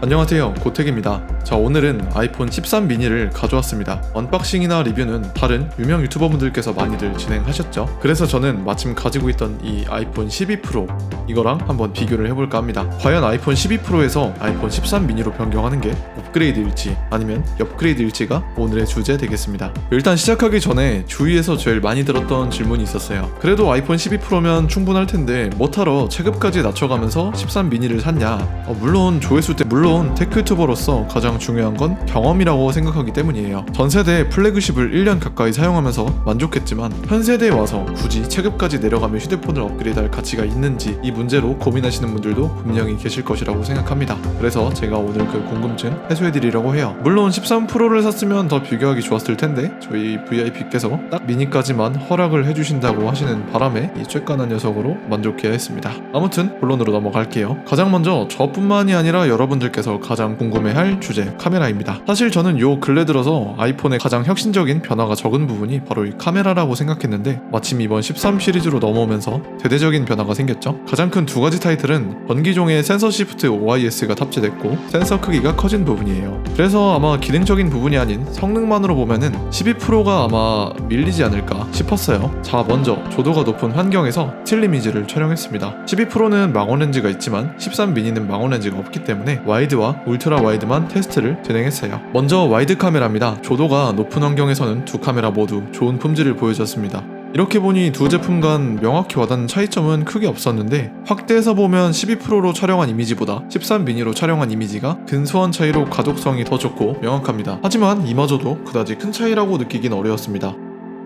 안녕하세요, 고택입니다. 자, 오늘은 아이폰 13 미니를 가져왔습니다. 언박싱이나 리뷰는 다른 유명 유튜버분들께서 많이들 진행하셨죠. 그래서 저는 마침 가지고 있던 이 아이폰 12 프로 이거랑 한번 비교를 해볼까 합니다. 과연 아이폰 12 프로에서 아이폰 13 미니로 변경하는 게 업그레이드일지 아니면 업그레이드일지가 오늘의 주제 되겠습니다. 일단 시작하기 전에 주위에서 제일 많이 들었던 질문이 있었어요. 그래도 아이폰 12 프로면 충분할 텐데 뭐하러 체급까지 낮춰가면서 13 미니를 샀냐. 물론 조회수 때 물론 테크 유튜버로서 가장 중요한 건 경험이라고 생각하기 때문이에요. 전세대 플래그십을 1년 가까이 사용하면서 만족했지만 현세대에 와서 굳이 체급까지 내려가며 휴대폰을 업그레이드할 가치가 있는지 이 문제로 고민하시는 분들도 분명히 계실 것이라고 생각합니다. 그래서 제가 오늘 그 궁금증 해소해드리려고 해요. 물론 13 프로를 샀으면 더 비교하기 좋았을 텐데 저희 VIP께서 딱 미니까지만 허락을 해주신다고 하시는 바람에 이 쬐깐한 녀석으로 만족해야 했습니다. 아무튼 본론으로 넘어갈게요. 가장 먼저 저뿐만이 아니라 여러분들께서 가장 궁금해할 주제 카메라입니다. 사실 저는 요 근래 들어서 아이폰의 가장 혁신적인 변화가 적은 부분이 바로 이 카메라라고 생각했는데 마침 이번 13 시리즈로 넘어오면서 대대적인 변화가 생겼죠. 가장 큰 두 가지 타이틀은 번기종의 센서 시프트 OIS가 탑재됐고 센서 크기가 커진 부분이에요. 그래서 아마 기능적인 부분이 아닌 성능만으로 보면은 12 프로가 아마 밀리지 않을까 싶었어요. 자, 먼저 조도가 높은 환경에서 스틸 이미지를 촬영했습니다. 12 프로는 망원 렌즈가 있지만 13 미니는 망원 렌즈가 없기 때문에 와이드와 울트라 와이드만 테스트를 진행했어요. 먼저 와이드 카메라입니다. 조도가 높은 환경에서는 두 카메라 모두 좋은 품질을 보여줬습니다. 이렇게 보니 두 제품 간 명확히 와닿는 차이점은 크게 없었는데 확대해서 보면 12 프로로 촬영한 이미지보다 13 미니로 촬영한 이미지가 근소한 차이로 가독성이 더 좋고 명확합니다. 하지만 이마저도 그다지 큰 차이라고 느끼긴 어려웠습니다.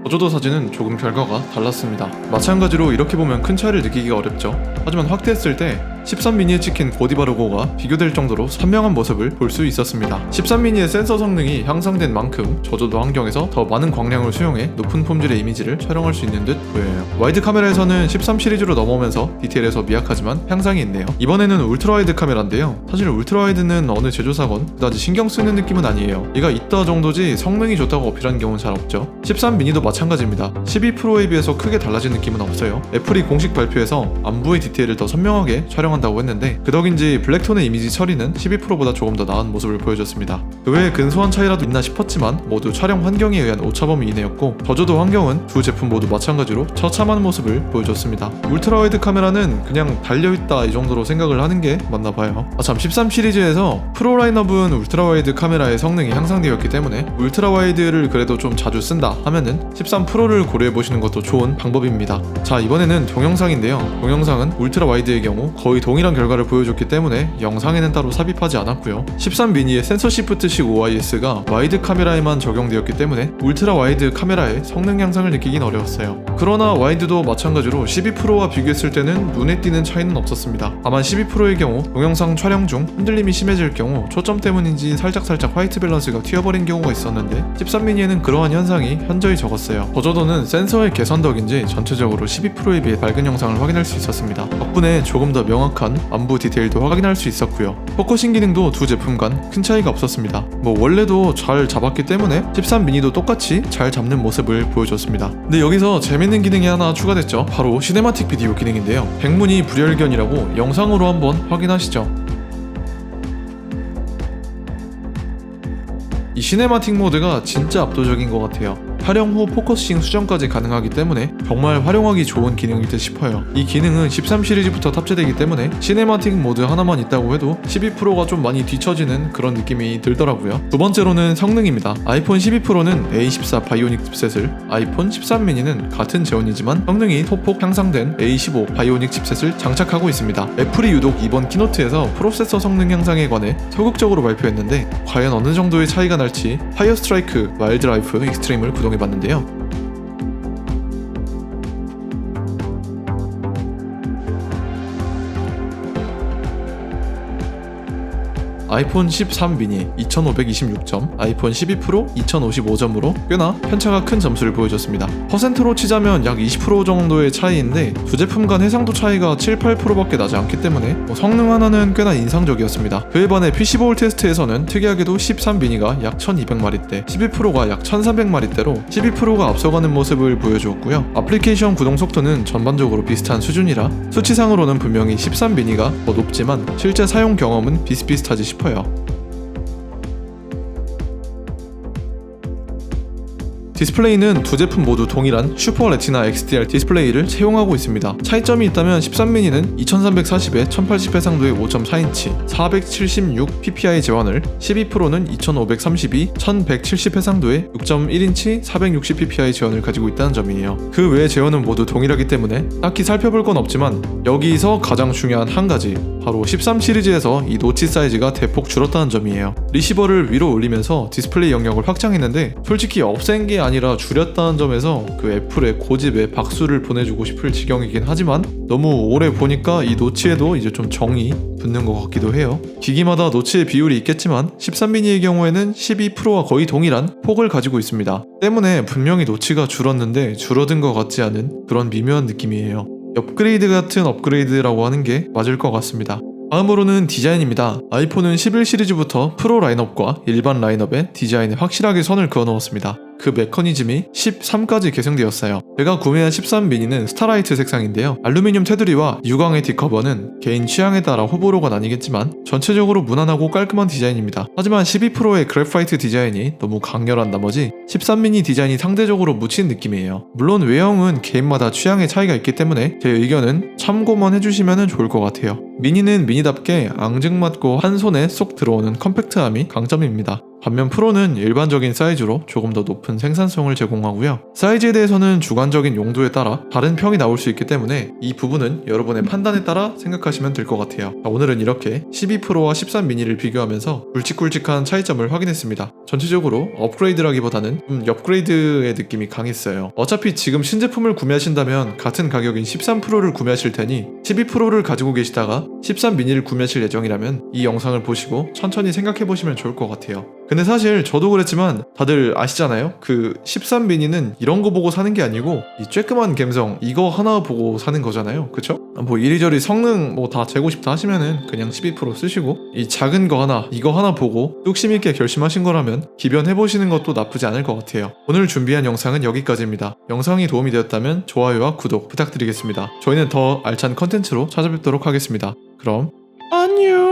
저조도 사진은 조금 결과가 달랐습니다. 마찬가지로 이렇게 보면 큰 차이를 느끼기가 어렵죠. 하지만 확대했을 때 13 미니에 찍힌 보디바르고가 비교될 정도로 선명한 모습을 볼 수 있었습니다. 13 미니의 센서 성능이 향상된 만큼 저조도 환경에서 더 많은 광량을 수용해 높은 품질의 이미지를 촬영할 수 있는 듯 보여요. 와이드 카메라에서는 13 시리즈로 넘어오면서 디테일에서 미약하지만 향상이 있네요. 이번에는 울트라와이드 카메라인데요. 사실 울트라와이드는 어느 제조사건 그다지 신경 쓰는 느낌은 아니에요. 얘가 있다 정도지 성능이 좋다고 어필한 경우는 잘 없죠. 13 미니도 마찬가지입니다. 12 프로에 비해서 크게 달라진 느낌은 없어요. 애플이 공식 발표에서 안부의 디테일을 더 선명하게 촬영한다고 했는데 그 덕인지 블랙톤의 이미지 처리는 12 프로보다 조금 더 나은 모습을 보여줬습니다. 그 외에 근소한 차이라도 있나 싶었지만 모두 촬영 환경에 의한 오차범위 이내였고 저조도 환경은 두 제품 모두 마찬가지로 처참한 모습을 보여줬습니다. 울트라와이드 카메라는 그냥 달려있다 이 정도로 생각을 하는 게 맞나 봐요. 참 13 시리즈에서 프로 라인업은 울트라와이드 카메라의 성능이 향상되었기 때문에 울트라와이드를 그래도 좀 자주 쓴다 하면은 13 프로를 고려해보시는 것도 좋은 방법입니다. 자, 이번에는 동영상인데요. 동영상은 울트라 와이드의 경우 거의 동일한 결과를 보여줬기 때문에 영상에는 따로 삽입하지 않았고요. 13 미니의 센서 시프트식 OIS가 와이드 카메라에만 적용되었기 때문에 울트라 와이드 카메라의 성능 향상을 느끼긴 어려웠어요. 그러나 와이드도 마찬가지로 12 프로와 비교했을 때는 눈에 띄는 차이는 없었습니다. 다만 12 프로의 경우 동영상 촬영 중 흔들림이 심해질 경우 초점 때문인지 살짝 화이트 밸런스가 튀어버린 경우가 있었는데 13 미니에는 그러한 현상이 현저히 적었어요. 저조도는 센서의 개선 덕인지 전체적으로 12 프로에 비해 밝은 영상을 확인할 수 있었습니다. 덕분에 조금 더 명확한 안부 디테일도 확인할 수 있었고요. 포커싱 기능도 두 제품 간 큰 차이가 없었습니다. 원래도 잘 잡았기 때문에 13 미니도 똑같이 잘 잡는 모습을 보여줬습니다. 근데 여기서 재밌는 기능이 하나 추가됐죠. 바로 시네마틱 비디오 기능인데요. 백문이 불여일견이라고 영상으로 한번 확인하시죠. 이 시네마틱 모드가 진짜 압도적인 것 같아요. 촬영 후 포커싱 수정까지 가능하기 때문에 정말 활용하기 좋은 기능일 듯 싶어요. 이 기능은 13 시리즈부터 탑재되기 때문에 시네마틱 모드 하나만 있다고 해도 12 프로가 좀 많이 뒤처지는 그런 느낌이 들더라고요. 두 번째로는 성능입니다. 아이폰 12 프로는 A14 바이오닉 칩셋을, 아이폰 13 미니는 같은 재원이지만 성능이 소폭 향상된 A15 바이오닉 칩셋을 장착하고 있습니다. 애플이 유독 이번 키노트에서 프로세서 성능 향상에 관해 소극적으로 발표했는데 과연 어느 정도의 차이가 날지 파이어 스트라이크 와일드라이프 익스트림을 구동해봤는데요. 아이폰 13 미니 2526점, 아이폰 12 프로 2055점으로 꽤나 편차가 큰 점수를 보여줬습니다. 퍼센트로 치자면 약 20% 정도의 차이인데 두 제품 간 해상도 차이가 7, 8%밖에 나지 않기 때문에 성능 하나는 꽤나 인상적이었습니다. 그에 반해 PC4올 테스트에서는 특이하게도 13 미니가 약 1200마리대, 12 프로가 약 1300마리대로 12 프로가 앞서가는 모습을 보여주었고요. 애플리케이션 구동 속도는 전반적으로 비슷한 수준이라 수치상으로는 분명히 13 미니가 더 높지만 실제 사용 경험은 비슷비슷하지 싶습니다. 싶어요. 디스플레이는 두 제품 모두 동일한 슈퍼 레티나 XDR 디스플레이를 채용하고 있습니다. 차이점이 있다면 13미니는 2340에 1080 해상도의 5.4인치 476 ppi 제원을, 12프로는 2532 1170 해상도의 6.1인치 460 ppi 제원을 가지고 있다는 점이에요. 그 외의 제원은 모두 동일하기 때문에 딱히 살펴볼 건 없지만, 여기서 가장 중요한 한 가지, 바로 13 시리즈에서 이 노치 사이즈가 대폭 줄었다는 점이에요. 리시버를 위로 올리면서 디스플레이 영역을 확장했는데 솔직히 없앤 게 아니라 줄였다는 점에서 그 애플의 고집에 박수를 보내주고 싶을 지경이긴 하지만, 너무 오래 보니까 이 노치에도 이제 좀 정이 붙는 것 같기도 해요. 기기마다 노치의 비율이 있겠지만 13미니의 경우에는 12 프로와 거의 동일한 폭을 가지고 있습니다. 때문에 분명히 노치가 줄었는데 줄어든 것 같지 않은 그런 미묘한 느낌이에요. 업그레이드 같은 업그레이드라고 하는 게 맞을 것 같습니다. 다음으로는 디자인입니다. 아이폰은 11 시리즈부터 프로 라인업과 일반 라인업의 디자인에 확실하게 선을 그어 넣었습니다. 그 메커니즘이 13까지 개선되었어요. 제가 구매한 13 미니는 스타라이트 색상인데요. 알루미늄 테두리와 유광의 뒷커버는 개인 취향에 따라 호불호가 나뉘겠지만 전체적으로 무난하고 깔끔한 디자인입니다. 하지만 12 프로의 그래파이트 디자인이 너무 강렬한 나머지 13 미니 디자인이 상대적으로 묻힌 느낌이에요. 물론 외형은 개인마다 취향의 차이가 있기 때문에 제 의견은 참고만 해주시면 좋을 것 같아요. 미니는 미니답게 앙증맞고 한 손에 쏙 들어오는 컴팩트함이 강점입니다. 반면 프로는 일반적인 사이즈로 조금 더 높은 생산성을 제공하고요. 사이즈에 대해서는 주관적인 용도에 따라 다른 평이 나올 수 있기 때문에 이 부분은 여러분의 판단에 따라 생각하시면 될 것 같아요. 오늘은 이렇게 12 프로와 13 미니를 비교하면서 굵직굵직한 차이점을 확인했습니다. 전체적으로 업그레이드라기보다는 좀 업그레이드의 느낌이 강했어요. 어차피 지금 신제품을 구매하신다면 같은 가격인 13 프로를 구매하실 테니 12 프로를 가지고 계시다가 13 미니를 구매하실 예정이라면 이 영상을 보시고 천천히 생각해보시면 좋을 것 같아요. 근데 사실 저도 그랬지만 다들 아시잖아요? 그 13 미니는 이런 거 보고 사는 게 아니고 이 쬐끄만 갬성 이거 하나 보고 사는 거잖아요. 그쵸? 뭐 이리저리 성능 뭐 다 재고 싶다 하시면은 그냥 12 프로 쓰시고, 이 작은 거 하나 이거 하나 보고 뚝심 있게 결심하신 거라면 기변해보시는 것도 나쁘지 않을 것 같아요. 오늘 준비한 영상은 여기까지입니다. 영상이 도움이 되었다면 좋아요와 구독 부탁드리겠습니다. 저희는 더 알찬 컨텐츠로 찾아뵙도록 하겠습니다. 그럼 안녕.